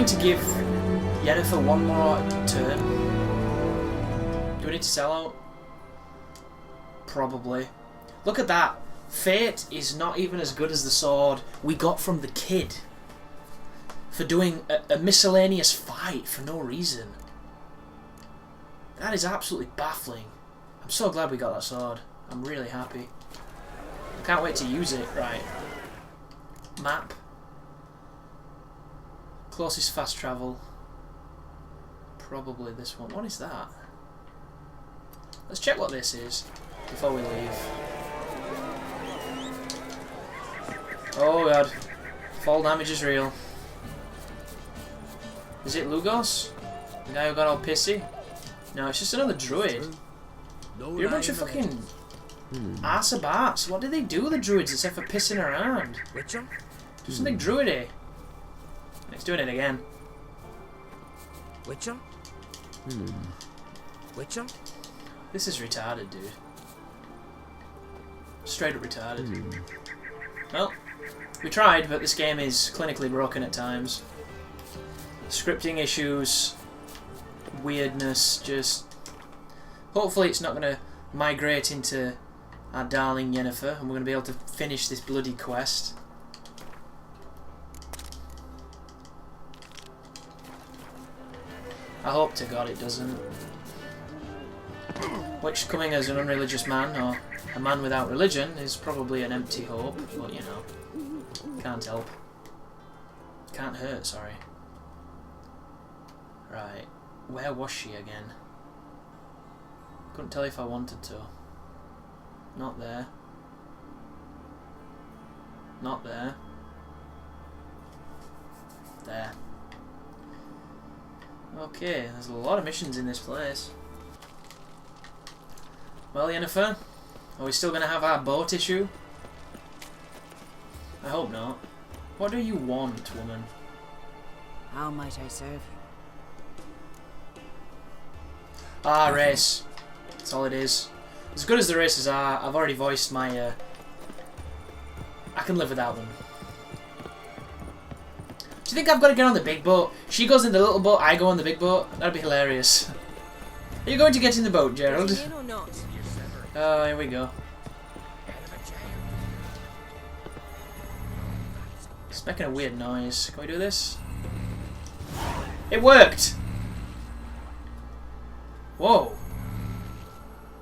going to give Yennefer one more turn. Do we need to sell out? Probably. Look at that. Fate is not even as good as the sword we got from the kid for doing a miscellaneous fight for no reason. That is absolutely baffling. I'm so glad we got that sword. I'm really happy. Can't wait to use it. Right. Map. Closest fast travel. Probably this one. What is that? Let's check what this is before we leave. Oh god. Fall damage is real. Is it Lugos? The guy who got all pissy? No, it's just another druid. You're a bunch of fucking arse-a-bats. What do they do, the druids, except for pissing around? Do something druidy. It's doing it again. Witcher? Witcher? This is retarded, dude. Straight up retarded. Well, we tried, but this game is clinically broken at times. Scripting issues, weirdness, just... Hopefully it's not going to migrate into our darling Yennefer, and we're going to be able to finish this bloody quest. I hope to God it doesn't. Which, coming as an unreligious man, or a man without religion, is probably an empty hope, but you know, can't help. Can't hurt, sorry. Right, where was she again? Couldn't tell if I wanted to. Not there. Not there. There. Okay, there's a lot of missions in this place. Well, Yennefer, are we still going to have our boat issue? I hope not. What do you want, woman? How might I serve you? Ah, race. That's all it is. As good as the races are, I've already voiced my... I can live without them. Do you think I've got to get on the big boat? She goes in the little boat, I go on the big boat? That'd be hilarious. Are you going to get in the boat, Gerald? In or not? Oh, here we go. It's making a weird noise. Can we do this? It worked! Whoa.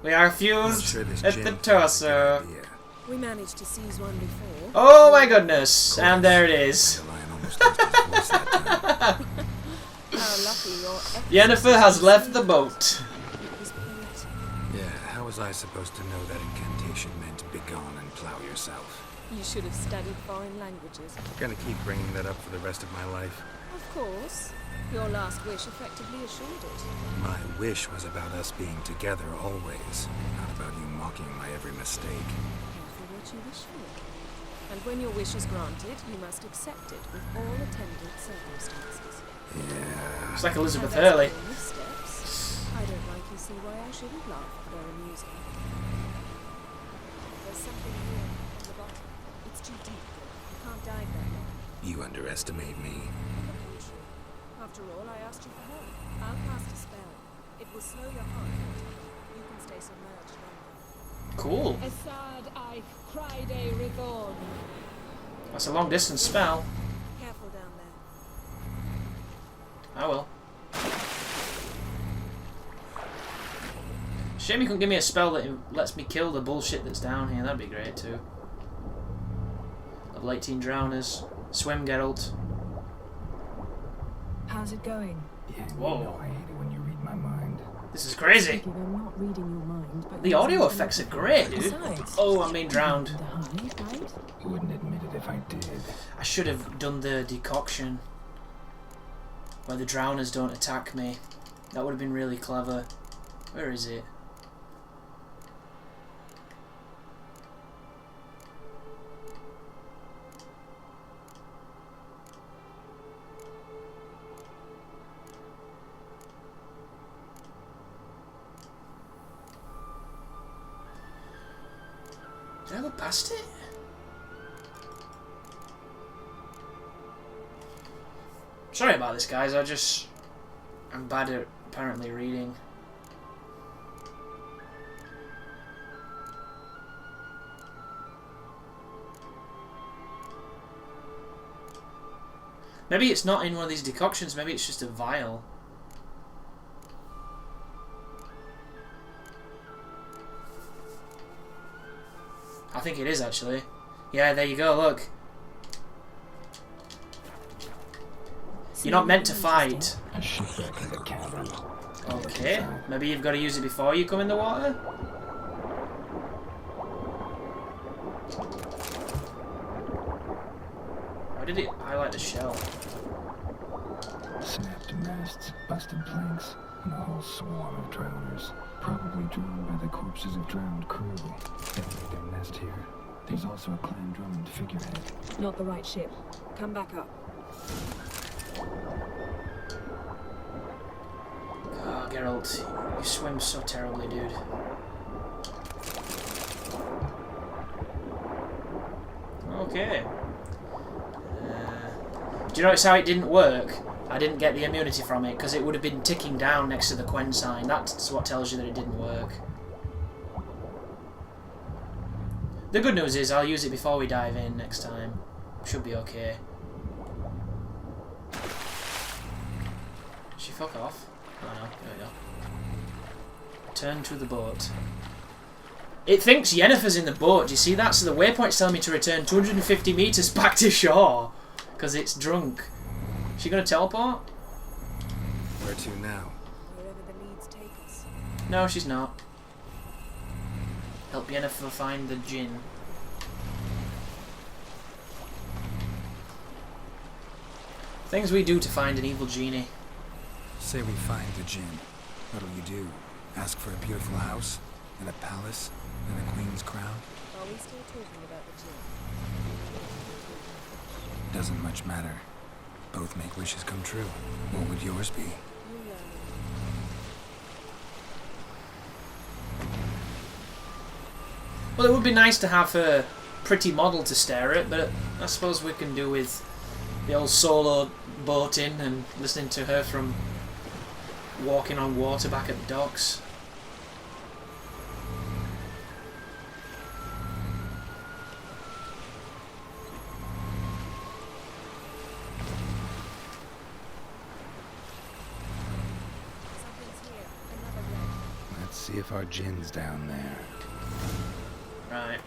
We are fused at the torso. We managed to seize one before. Oh my goodness! And there it is. How lucky your Yennefer has left the boat. Yeah, how was I supposed to know that incantation meant begone and plow yourself? You should have studied foreign languages. I'm gonna keep bringing that up for the rest of my life. Of course. Your last wish effectively assured it. My wish was about us being together always, not about you mocking my every mistake. Careful what you wish for. And when your wish is granted, you must accept it with all attendant circumstances. Yeah. It's like Elizabeth And as Hurley. for your missteps, I don't likely see why I shouldn't laugh at their amusing. There's something here on the bottom. It's too deep. You can't dive that long. You underestimate me. After all, I asked you for help. I'll cast a spell. It will slow your heart rate. You can stay submerged longer. Cool. Assad I Friday Rigon. That's a long distance spell. Careful down there. I will. Shame you couldn't give me a spell that lets me kill the bullshit that's down here. That'd be great too. Level 18 drowners. Swim, Geralt. How's it going? Yeah, Whoa. You know I hate it when you read my mind. This is crazy. I'm not reading your mind, but The audio effects are great, dude. Besides, Oh, I'm being drowned. the hide, right? Wouldn't admit it if I did. I should have done the decoction where the drowners don't attack me. That would have been really clever. Where is it? Did I go past it? Sorry about this, guys. I'm bad at apparently reading. Maybe it's not in one of these decoctions. Maybe it's just a vial. I think it is actually. Yeah, there you go. Look. You're not meant to fight. A shipwreck in the cavern. Okay. Maybe you've got to use it before you come in the water? How did it highlight the shell? Snapped masts, busted planks, and a whole swarm of drowners. Probably drowned by the corpses of drowned crew. They made their nest here. There's also a clan Drummond figurehead. Not the right ship. Come back up. Oh, Geralt, you swim so terribly, dude. Okay. Do you notice how it didn't work? I didn't get the immunity from it because it would have been ticking down next to the Quen sign. That's what tells you that it didn't work. The good news is I'll use it before we dive in next time. Should be okay. She fuck off. Oh no, there we go. Turn to the boat. It thinks Yennefer's in the boat. Do you see that? So the waypoint's telling me to return 250 meters back to shore because it's drunk. She gonna teleport? Where to now? Wherever the leads take us. No, she's not. Help Yennefer find the djinn. Things we do to find an evil genie. Say we find the djinn. What'll you do? Ask for a beautiful house? And a palace? And a queen's crown? Are we still talking about the gym? Doesn't much matter. Both make wishes come true. What would yours be? You learn. Well, it would be nice to have a pretty model to stare at, but I suppose we can do with the old solo boating and listening to her from walking on water back at the docks. Something's here. Another red. Let's see if our djinn's down there. Right.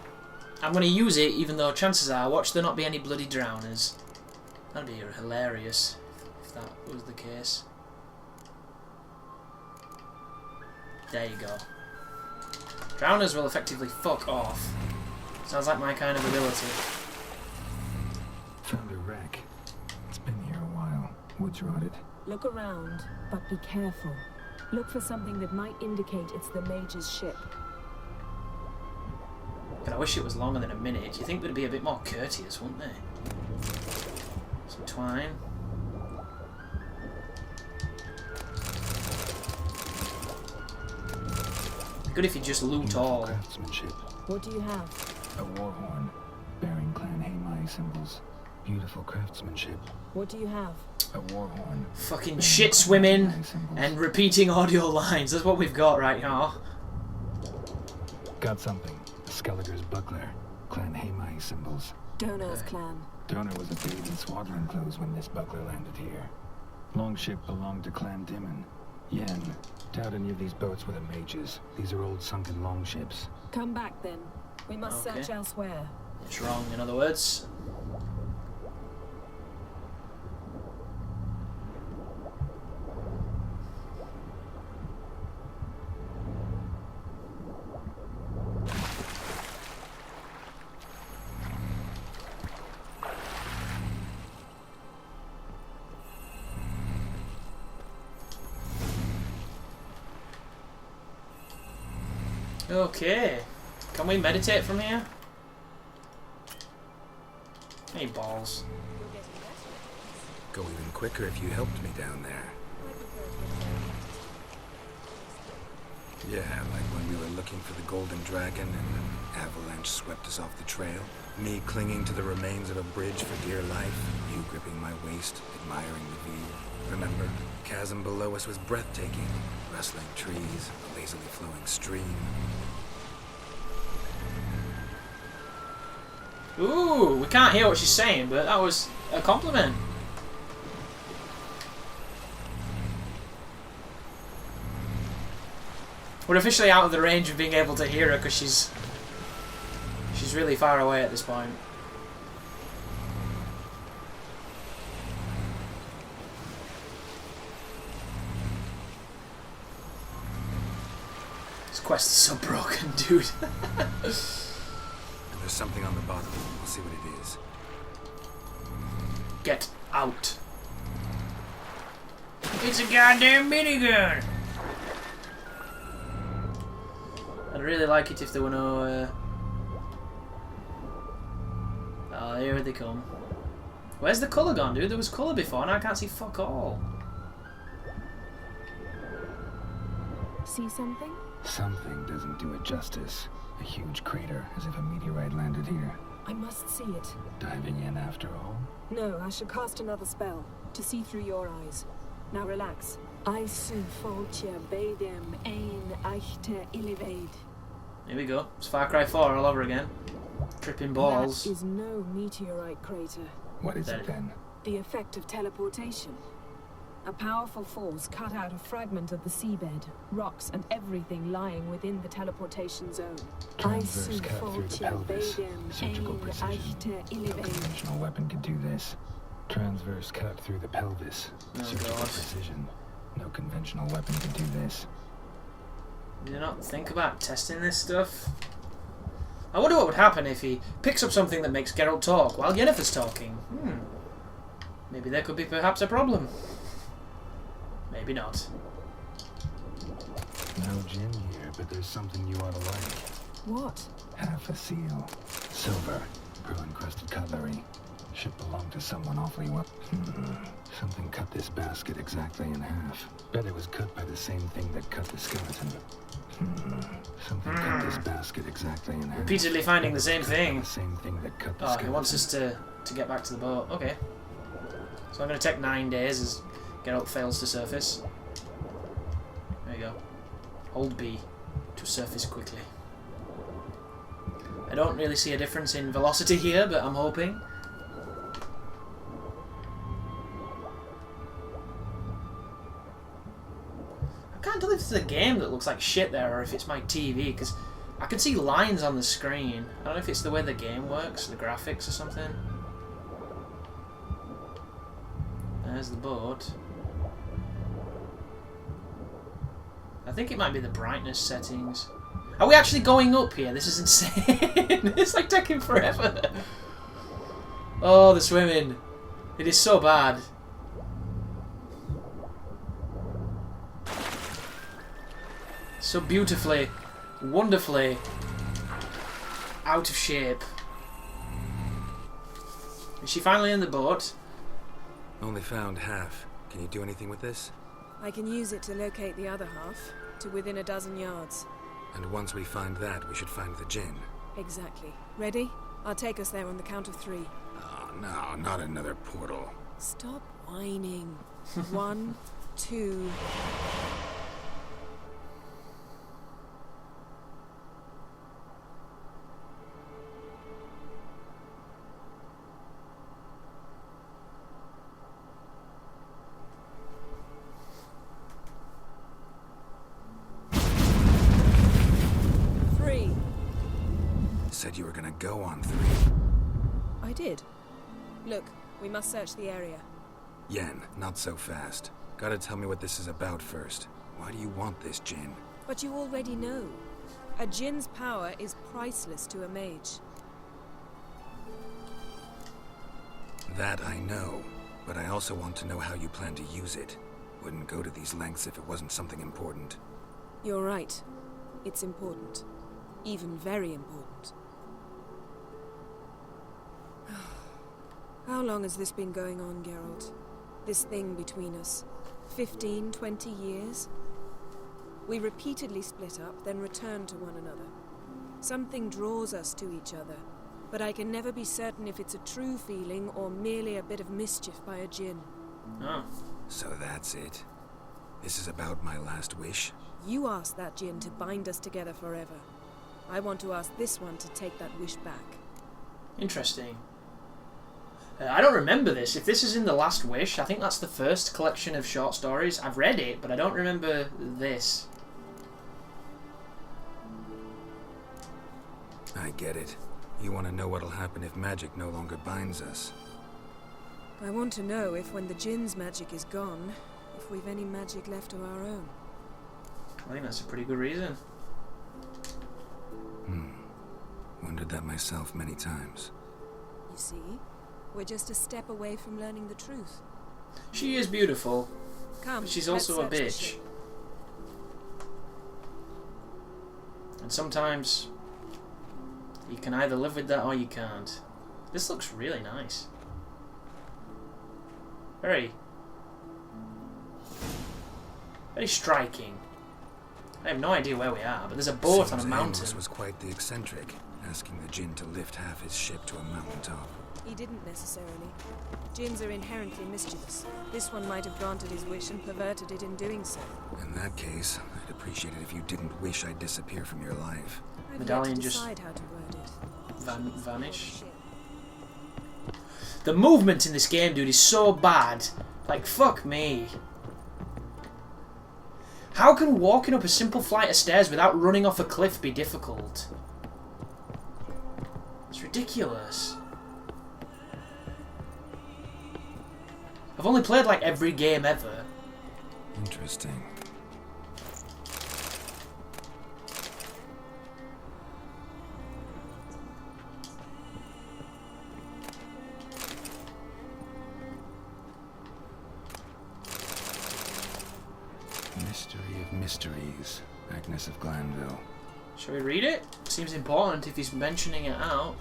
I'm going to use it, even though chances are, watch there not be any bloody drowners. That'd be hilarious if that was the case. There you go. Drowners will effectively fuck off. Sounds like my kind of ability. Found a wreck. It's been here a while. Wood's rotted. Look around, but be careful. Look for something that might indicate it's the mage's ship. But I wish it was longer than a minute. Do you think they'd be a bit more courteous, wouldn't they? Some twine. Good if you just loot Beautiful all. craftsmanship. What do you have? A war horn. Bearing clan Hamai symbols. Beautiful craftsmanship. What do you have? A war horn. Fucking shit swimming and repeating audio lines. That's what we've got right now. Got something. Skelliger's buckler. Clan Hamai symbols. Donar's clan. Donor was a babe in swaddling clothes when this buckler landed here. Longship belonged to Clan Dimon. Yen. Doubt any of these boats were the mages. These are old sunken longships. Come back then. We must Okay. search elsewhere. It's wrong, in other words. Okay. Can we meditate from here? Hey, balls. You're getting better. Go even quicker if you helped me down there. I prefer to get down. Yeah, like when we were looking for the golden dragon and an avalanche swept us off the trail. Me clinging to the remains of a bridge for dear life. You gripping my waist, admiring the view. Remember, the chasm below us was breathtaking. Rustling trees, a lazily flowing stream. Ooh, we can't hear what she's saying, but that was a compliment. We're officially out of the range of being able to hear her because she's really far away at this point. This quest is so broken, dude. And there's something on the bottom. We'll see what it is. Get out. It's a goddamn minigun! I'd really like it if there were no... Oh, here they come. Where's the colour gone, dude? There was colour before and I can't see fuck all. See something? Something doesn't do it justice. A huge crater, as if a meteorite landed here. I must see it. Diving in after all? No, I should cast another spell to see through your eyes. Now relax. I su foltje bedem ein echte illivaid. Here we go. It's Far Cry 4 all over again. Tripping balls. That is no meteorite crater. What is it then? The effect of teleportation. A powerful force cut out a fragment of the seabed, rocks and everything lying within the teleportation zone. Transverse cut through the pelvis. Surgical precision. No conventional weapon could do this. Transverse cut through the pelvis. Surgical precision. No conventional weapon could do this. Did you not think about testing this stuff? I wonder what would happen if he picks up something that makes Geralt talk while Yennefer's talking. Maybe there could be perhaps a problem. Maybe not. No gin here, but there's something you ought to like. What? Half a seal. Silver. Pearl-encrusted cutlery. Should belong to someone awfully well. Something cut this basket exactly in half. Bet it was cut by the same thing that cut the skeleton. Something cut this basket exactly in half. Repeatedly finding the same thing. The same thing that cut the Oh, skeleton. he wants us to get back to the boat. Okay. So I'm going to take 9 days as Geralt fails to surface. There you go. Hold B to surface quickly. I don't really see a difference in velocity here, but I'm hoping. I can't tell if it's the game that looks like shit there or if it's my TV, because I can see lines on the screen. I don't know if it's the way the game works, the graphics or something. There's the boat. I think it might be the brightness settings. Are we actually going up here? This is insane. It's like taking forever. Oh, the swimming. It is so bad. So beautifully, wonderfully out of shape. Is she finally in the boat? Only found half. Can you do anything with this? I can use it to locate the other half, to within a dozen yards. And once we find that, we should find the gin. Exactly. Ready? I'll take us there on the count of 3. Oh, no, not another portal. Stop whining. 1, 2... Said you were gonna go on 3. I did. Look, we must search the area. Yen, not so fast. Gotta tell me what this is about first. Why do you want this gin? But you already know. A djinn's power is priceless to a mage. That I know, but I also want to know how you plan to use it. Wouldn't go to these lengths if it wasn't something important. You're right. It's important. Even very important. How long has this been going on, Geralt? This thing between us? 15, 20 years? We repeatedly split up, then return to one another. Something draws us to each other, but I can never be certain if it's a true feeling or merely a bit of mischief by a djinn. Oh. So that's it. This is about my last wish? You asked that djinn to bind us together forever. I want to ask this one to take that wish back. Interesting. I don't remember this. If this is in The Last Wish, I think that's the first collection of short stories. I've read it, but I don't remember this. I get it. You want to know what'll happen if magic no longer binds us. I want to know if when the djinn's magic is gone, if we've any magic left of our own. I think that's a pretty good reason. Wondered that myself many times. You see, we're just a step away from learning the truth. She is beautiful, Come, but she's let's also a search the bitch. ship. And sometimes you can either live with that or you can't. This looks really nice. Very striking. I have no idea where we are, but there's a boat on a Seems mountain. Amos was quite the eccentric, asking the djinn to lift half his ship to a mountaintop. He didn't necessarily. Djinns are inherently mischievous. This one might have granted his wish and perverted it in doing so. In that case, I'd appreciate it if you didn't wish I'd disappear from your life. I've Medallion yet to just decide how to word it. vanish. Shit. The movement in this game, dude, is so bad. Like, fuck me. How can walking up a simple flight of stairs without running off a cliff be difficult? It's ridiculous. I've only played like every game ever. Interesting. Mystery of Mysteries, Agnes of Glanville. Shall we read it? Seems important if he's mentioning it out.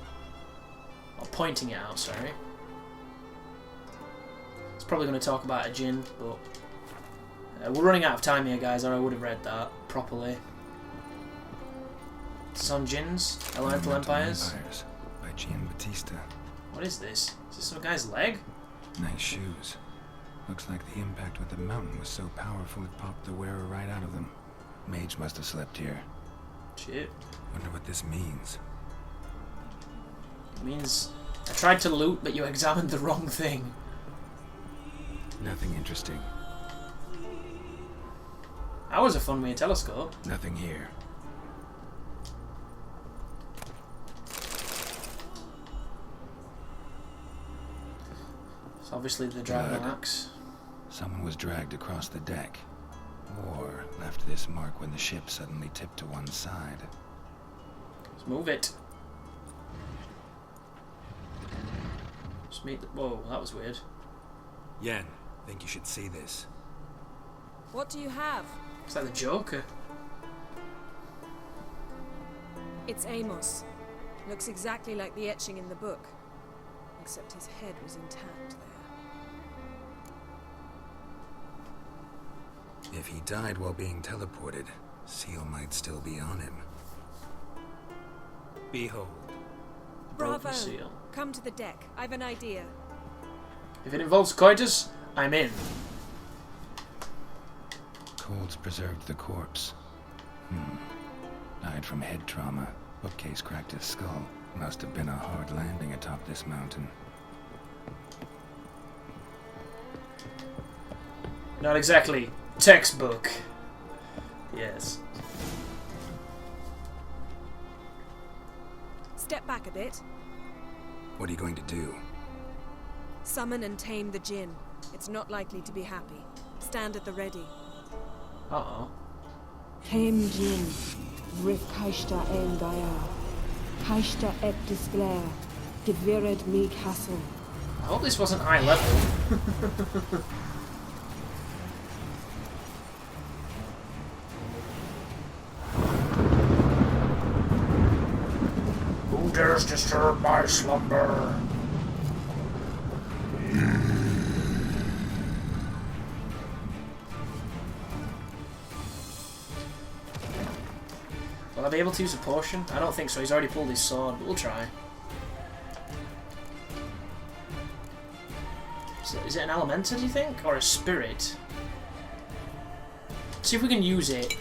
Or pointing it out, sorry. It's probably going to talk about a djinn, but we're running out of time here, guys, or I would have read that properly. It's on djinns, Elemental Empires. By Gian Batista. What is this? Is this some guy's leg? Nice shoes. Looks like the impact with the mountain was so powerful it popped the wearer right out of them. Mage must have slept here. Shit. Wonder what this means. It means I tried to loot, but you examined the wrong thing. Nothing interesting. That was a fun with a telescope. Nothing here. It's obviously the dragon Blood. axe. Someone was dragged across the deck. Or left this mark when the ship suddenly tipped to one side. Let's move it. Just meet the... Whoa, that was weird. Yen, think you should see this. What do you have? It's like the Joker. It's Amos. Looks exactly like the etching in the book. Except his head was intact there. If he died while being teleported, seal might still be on him. Behold. Broken Bravo! seal. Come to the deck. I've an idea. If it involves coitus, I'm in. Colds preserved the corpse. Died from head trauma. Bookcase cracked his skull. Must have been a hard landing atop this mountain. Not exactly textbook. Yes. Step back a bit. What are you going to do? Summon and tame the djinn. It's not likely to be happy. Stand at the ready. Uh-oh. Tame Jin, Rif Kaishta En Gaya, Kaishta Et Disglair, Devired Me Castle. I hope this wasn't high level. Who dares disturb my slumber? Will I be able to use a potion? I don't think so. He's already pulled his sword, but we'll try. Is it an elemental, do you think? Or a spirit? See if we can use it.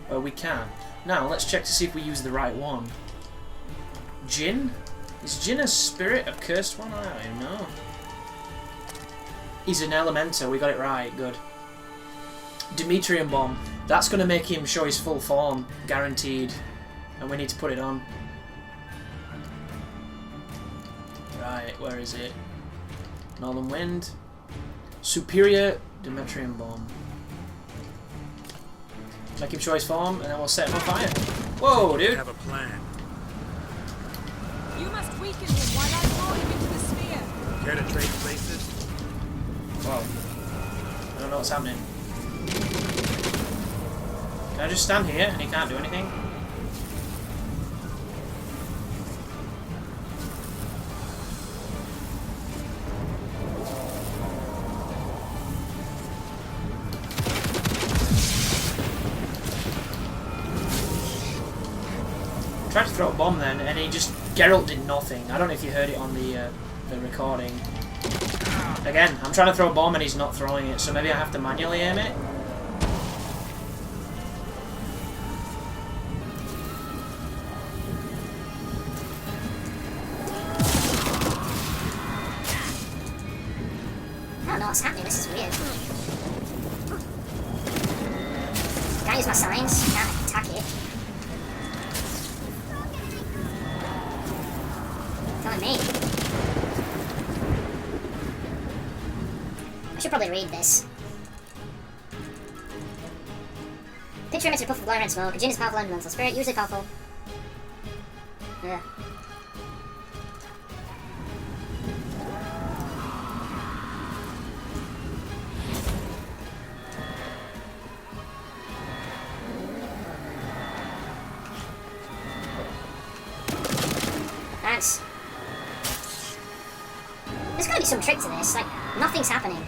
Well, we can. Now, let's check to see if we use the right one. Jinn? Is Jinn a spirit? A cursed one? I don't even know. He's an elemental. We got it right. Good. Demetrian Bomb. That's going to make him show his full form. Guaranteed. And we need to put it on. Right, where is it? Northern Wind. Superior Demetrian Bomb. Make him show his form, and then we'll set him on fire. Whoa, dude! I have a plan. You must weaken him while I draw him into the sphere. Care to trade places? Whoa. I don't know what's happening. Can I just stand here and he can't do anything? Tried to throw a bomb then, and he just... Geralt did nothing. I don't know if you heard it on the recording. Again, I'm trying to throw a bomb and he's not throwing it, so maybe I have to manually aim it? I don't know what's happening, this is weird. Can't use my signs, can't attack it. Telling me. I should probably read this. Picture emits a puff of glowing red smoke. A Jinn is a powerful elemental spirit, usually powerful. Ugh. Thanks. There's gotta be some trick to this, like, nothing's happening.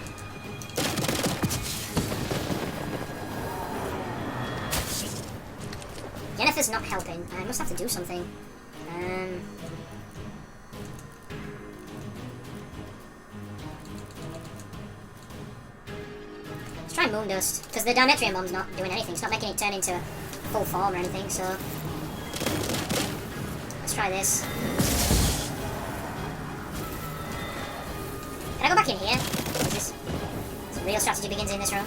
Yennefer's not helping. I must have to do something. Let's try Moondust, because the Dimetrian Bomb's not doing anything. It's not making it turn into a full form or anything, so... Let's try this. Can I go back in here? Is this real strategy begins in this room?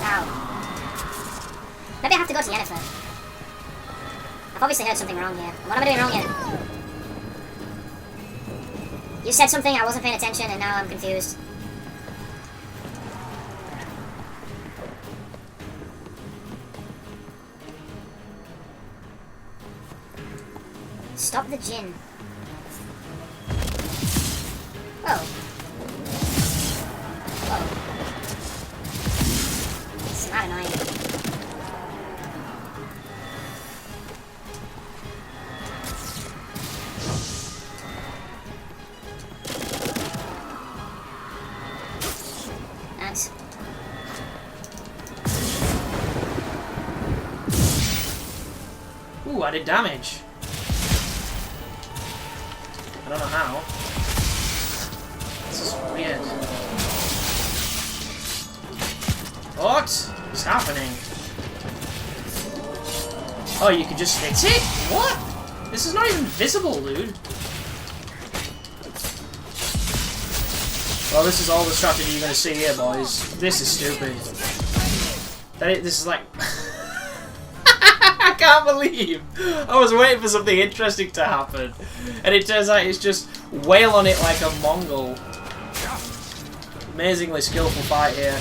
Ow. Maybe I have to go to Yennefer. I've obviously heard something wrong here. What am I doing wrong here? You said something, I wasn't paying attention, and now I'm confused. Stop the Jinn. Whoa. Whoa. It's not annoying. Thanks. Ooh, I did damage. I don't know how. This is weird. What is happening? Oh, you can just hit it? What? This is not even visible, dude. Well, this is all the strategy you're going to see here, boys. This is stupid. This is like... I can't believe I was waiting for something interesting to happen, and it turns out it's just wail on it like a Mongol. Amazingly skillful fight here.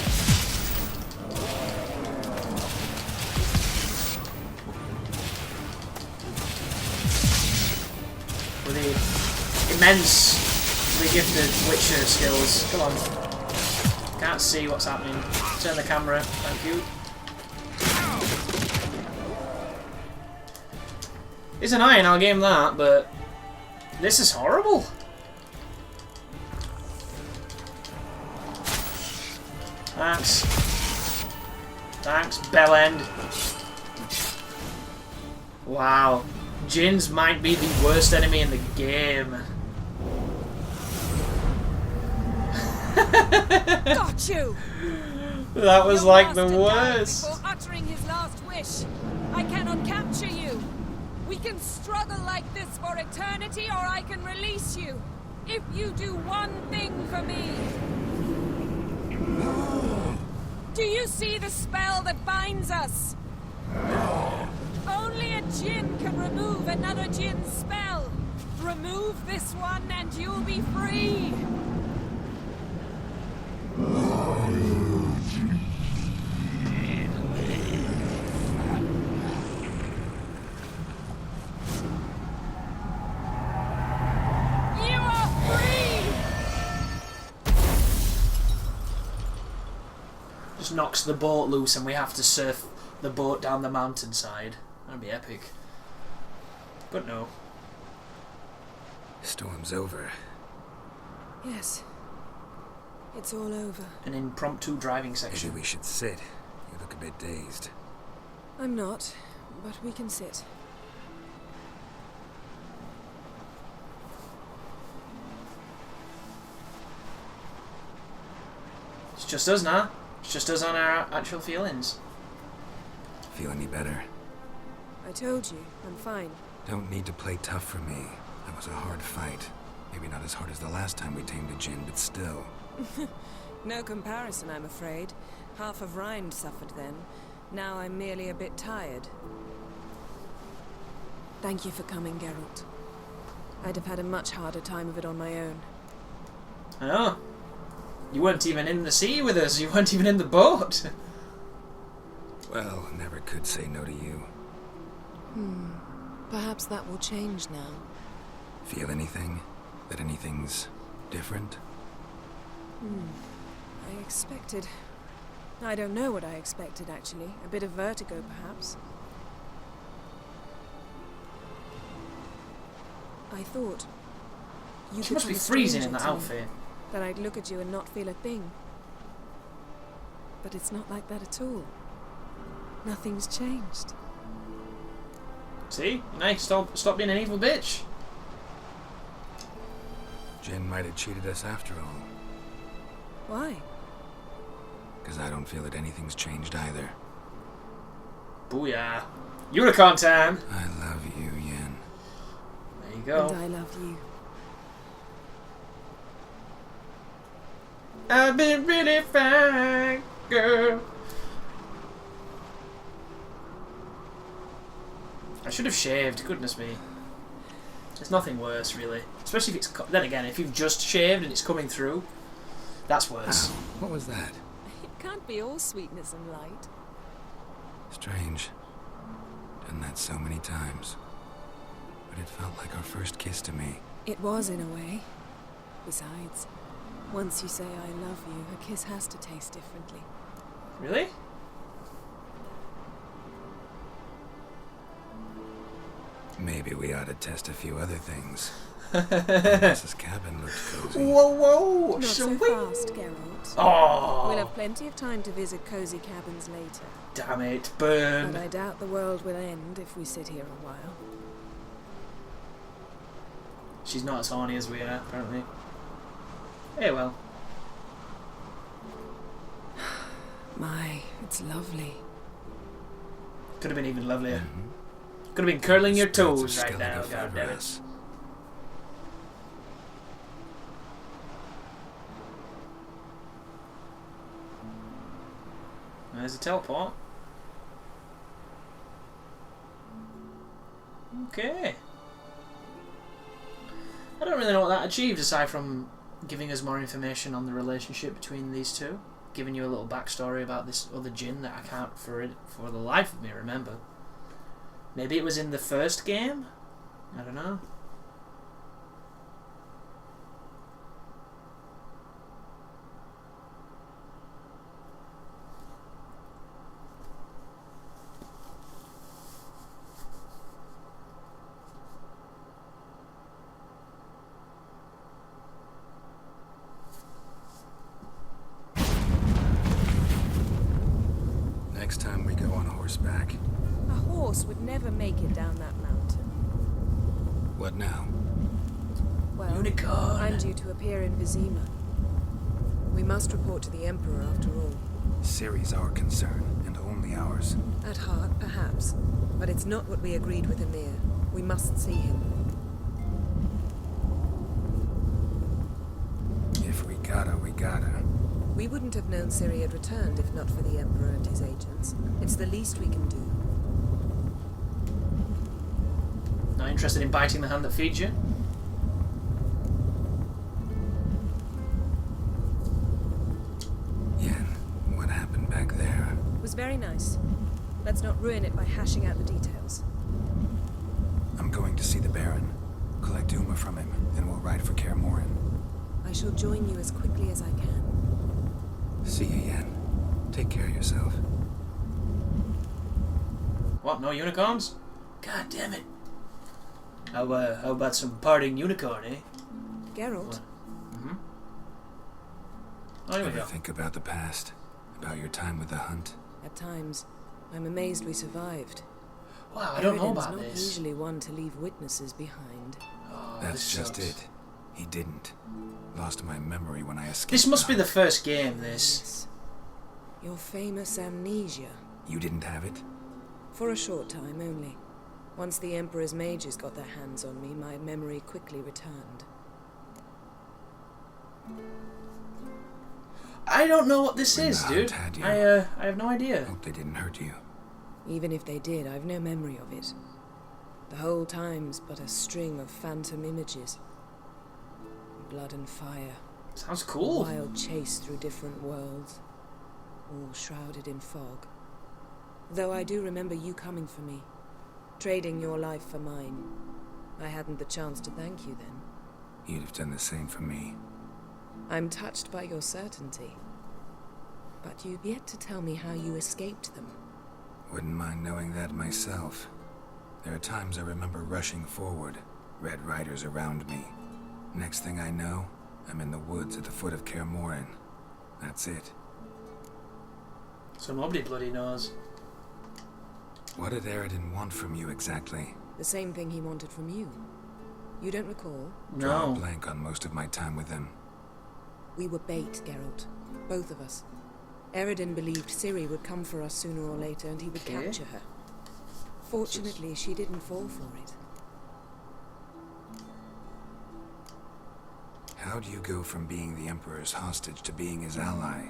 With the immensely gifted Witcher skills. Come on. Can't see what's happening. Turn the camera. Thank you. It's an iron, I'll give him that, but this is horrible. Thanks. Thanks, Bellend. Wow. Jinns might be the worst enemy in the game. Got you! That was Your like the master died worst. before uttering his last wish. I cannot capture you. We can struggle like this for eternity, or I can release you. If you do one thing for me. Do you see the spell that binds us? Only a Jinn can remove another Jinn's spell. Remove this one and you'll be free. You are free! Just knocks the boat loose and we have to surf the boat down the mountainside. That'd be epic. But no. Storm's over. Yes. It's all over. An impromptu driving Maybe section. we should sit. You look a bit dazed. I'm not, but we can sit. It's just us now. It's just us on our actual feelings. Feel any better? I told you, I'm fine. Don't need to play tough for me. That was a hard fight. Maybe not as hard as the last time we tamed a Jinn, but still. No comparison, I'm afraid. Half of Rind suffered then. Now I'm merely a bit tired. Thank you for coming, Geralt. I'd have had a much harder time of it on my own. I know. You weren't even in the sea with us. You weren't even in the boat. Well, never could say no to you. Perhaps that will change now. Feel anything? That anything's different? I expected... I don't know what I expected, actually. A bit of vertigo, perhaps. I thought... You She must be become a freezing in stranger that to me, outfit. that I'd look at you and not feel a thing. But it's not like that at all. Nothing's changed. See? Nice. Stop being an evil bitch. Jinn might have cheated us after all. Why? Because I don't feel that anything's changed either. Booyah. Unicorn time. I love you, Yen. There you go. And I love you. I've been really fine, girl. I should have shaved, goodness me. There's nothing worse, really. Especially if it's... Then again, if you've just shaved and it's coming through, that's worse. Ow, what was that? It can't be all sweetness and light. Strange. Done that so many times. But it felt like our first kiss to me. It was, in a way. Besides, once you say I love you, a kiss has to taste differently. Really? Maybe we ought to test a few other things. Mrs. cabin looked cozy. Whoa! Not so Sweet. fast, Geralt. Oh! We'll have plenty of time to visit cozy cabins later. Damn it, But burn. I doubt the world will end if we sit here a while. She's not as horny as we are, apparently. Hey, well. My, it's lovely. Could have been even lovelier. Mhm. Could have been curling your Spreads are toes right still now, enough god over damn it. us. There's a teleport. Okay. I don't really know what that achieved aside from giving us more information on the relationship between these two. Giving you a little backstory about this other Jinn that I can't for the life of me remember. Maybe it was in the first game? I don't know. force would never make it down that mountain. What now? Well, Unicorn. I'm due to appear in Vizima. We must report to the Emperor after all. Ciri's our concern, and only ours. At heart, perhaps. But it's not what we agreed with Emir. We must see him. If we gotta, we gotta. We wouldn't have known Ciri had returned if not for the Emperor and his agents. It's the least we can do. Not interested in biting the hand that feeds you? Yen, what happened back there? It was very nice. Let's not ruin it by hashing out the details. I'm going to see the Baron, collect Uma from him, and we'll ride for Kaer Morhen. I shall join you as quickly as I can. See you, Yen. Take care of yourself. What, no unicorns? God damn it. How about some parting unicorn, eh? Geralt, Mm-hmm. Oh, here we Ever go. think about the past? About your time with the hunt? at times, I'm amazed we survived. Wow, I don't know Eridan's about not this. usually one to leave witnesses behind. Oh, That's this just sucks. it. He didn't. Lost my memory when I escaped. This must be the hunt. first game, this. Yes. Your famous amnesia. You didn't have it? For a short time only. Once the Emperor's mages got their hands on me, my memory quickly returned. I don't know what this When is, the dude. hunt had you. I have no idea. Hope they didn't hurt you. Even if they did, I've no memory of it. The whole time's but a string of phantom images. Blood and fire. Sounds A cool. wild chase through different worlds. All shrouded in fog. Though I do remember you coming for me. Trading your life for mine. I hadn't the chance to thank you then. You'd have done the same for me. I'm touched by your certainty. But you've yet to tell me how you escaped them. Wouldn't mind knowing that myself. There are times I remember rushing forward, red riders around me. Next thing I know, I'm in the woods at the foot of Kaer Morhen. That's it. So nobody bloody knows. What did Eridan want from you exactly? The same thing he wanted from you. You don't recall? Draw a No. blank on most of my time with him. We were bait, Geralt. Both of us. Eridan believed Ciri would come for us sooner or later and he would Okay. capture her. Fortunately, she didn't fall for it. How do you go from being the Emperor's hostage to being his ally?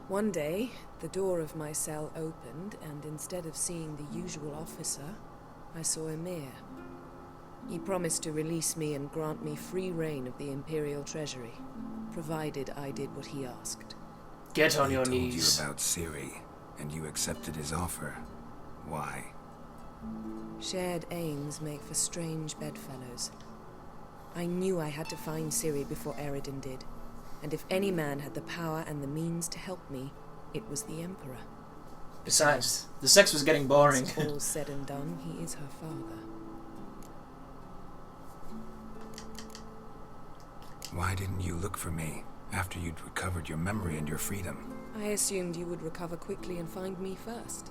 One day, the door of my cell opened, and instead of seeing the usual officer, I saw Emir. He promised to release me and grant me free reign of the Imperial Treasury, provided I did what he asked. Get on He your told knees. you about Ciri, and you accepted his offer. Why? Shared aims make for strange bedfellows. I knew I had to find Ciri before Eridan did, and if any man had the power and the means to help me, it was the Emperor. Besides, the sex was getting boring. Once all's said and done, he is her father. Why didn't you look for me after you'd recovered your memory and your freedom? I assumed you would recover quickly and find me first.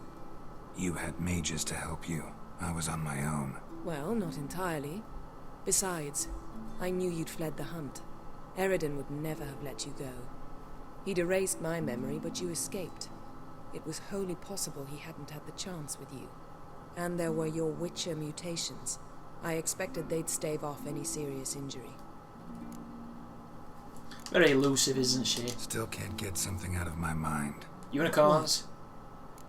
You had mages to help you. I was on my own. Well, not entirely. Besides, I knew you'd fled the hunt. Eridan would never have let you go. He'd erased my memory, but you escaped. It was wholly possible he hadn't had the chance with you. And there were your Witcher mutations. I expected they'd stave off any serious injury. Very elusive, isn't she? Still can't get something out of my mind. Unicorns.